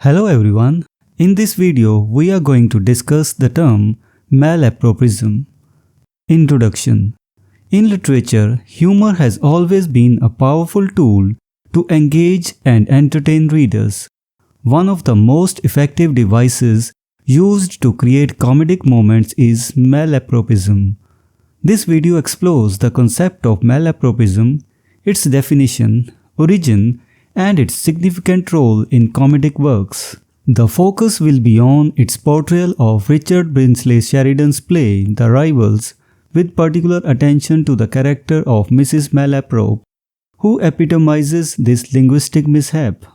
Hello everyone, in this video we are going to discuss the term malapropism. Introduction. In literature, humor has always been a powerful tool to engage and entertain readers. One of the most effective devices used to create comedic moments is malapropism. This video explores the concept of malapropism, its definition, origin, and its significant role in comedic works. The focus will be on its portrayal of Richard Brinsley Sheridan's play The Rivals, with particular attention to the character of Mrs. Malaprop, who epitomizes this linguistic mishap.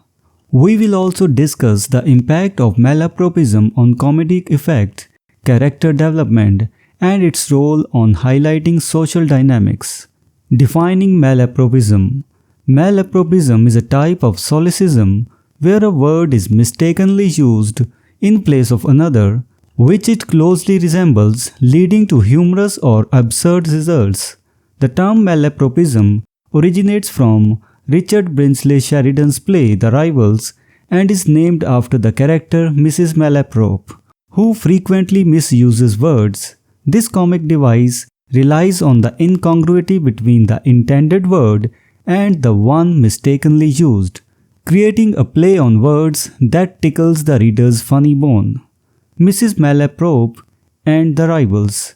We will also discuss the impact of malapropism on comedic effect, character development, and its role on highlighting social dynamics. Defining malapropism. Malapropism is a type of solecism where a word is mistakenly used in place of another, which it closely resembles, leading to humorous or absurd results. The term malapropism originates from Richard Brinsley Sheridan's play The Rivals and is named after the character Mrs. Malaprop, who frequently misuses words. This comic device relies on the incongruity between the intended word and the one mistakenly used, creating a play on words that tickles the reader's funny bone. Mrs. Malaprop and The Rivals.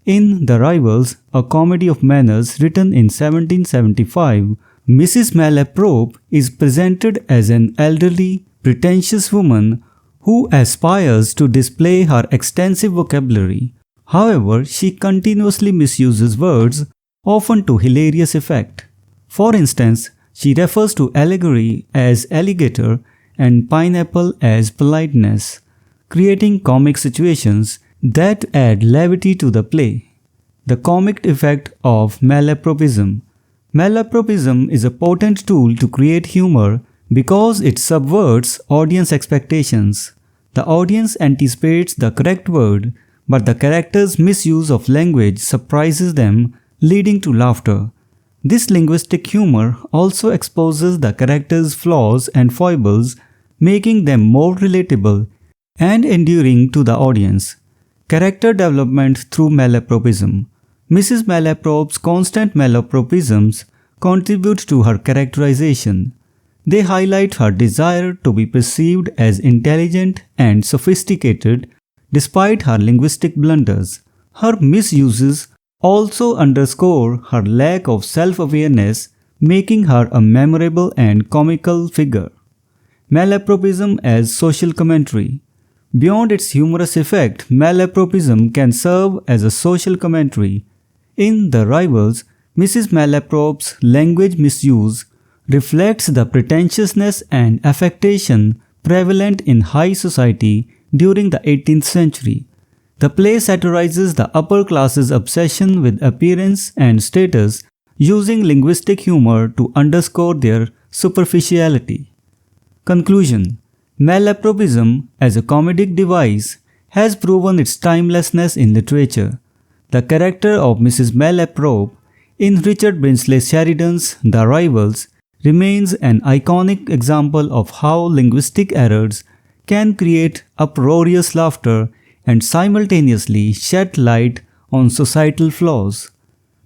In The Rivals, a comedy of manners written in 1775, Mrs. Malaprop is presented as an elderly, pretentious woman who aspires to display her extensive vocabulary. However, she continuously misuses words, often to hilarious effect. For instance, she refers to allegory as alligator and pineapple as politeness, creating comic situations that add levity to the play. The comic effect of malapropism. Malapropism is a potent tool to create humor because it subverts audience expectations. The audience anticipates the correct word, but the character's misuse of language surprises them, leading to laughter. This linguistic humor also exposes the character's flaws and foibles, making them more relatable and enduring to the audience. Character development through malapropism. Mrs. Malaprop's constant malapropisms contribute to her characterization. They highlight her desire to be perceived as intelligent and sophisticated despite her linguistic blunders. Her misuses also underscore her lack of self-awareness, making her a memorable and comical figure. Malapropism as social commentary. Beyond its humorous effect, malapropism can serve as a social commentary. In The Rivals, Mrs. Malaprop's language misuse reflects the pretentiousness and affectation prevalent in high society during the 18th century. The play satirizes the upper class's obsession with appearance and status, using linguistic humor to underscore their superficiality. Conclusion. Malapropism as a comedic device has proven its timelessness in literature. The character of Mrs. Malaprop in Richard Brinsley Sheridan's The Rivals remains an iconic example of how linguistic errors can create uproarious laughter and simultaneously shed light on societal flaws.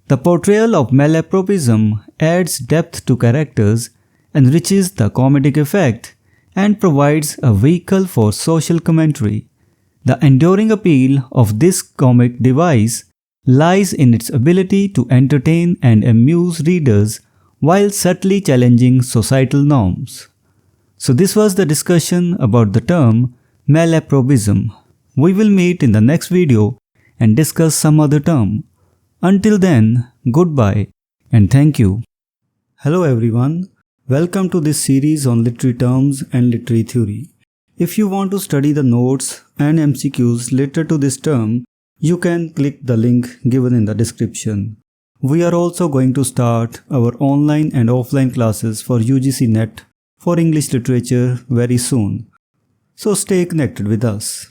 The portrayal of malapropism adds depth to characters, enriches the comedic effect, and provides a vehicle for social commentary. The enduring appeal of this comic device lies in its ability to entertain and amuse readers while subtly challenging societal norms. So this was the discussion about the term malapropism. We will meet in the next video and discuss some other term. Until then, goodbye and thank you. Hello everyone, welcome to this series on literary terms and literary theory. If you want to study the notes and MCQs related to this term, you can click the link given in the description. We are also going to start our online and offline classes for UGC NET for English literature very soon. So stay connected with us.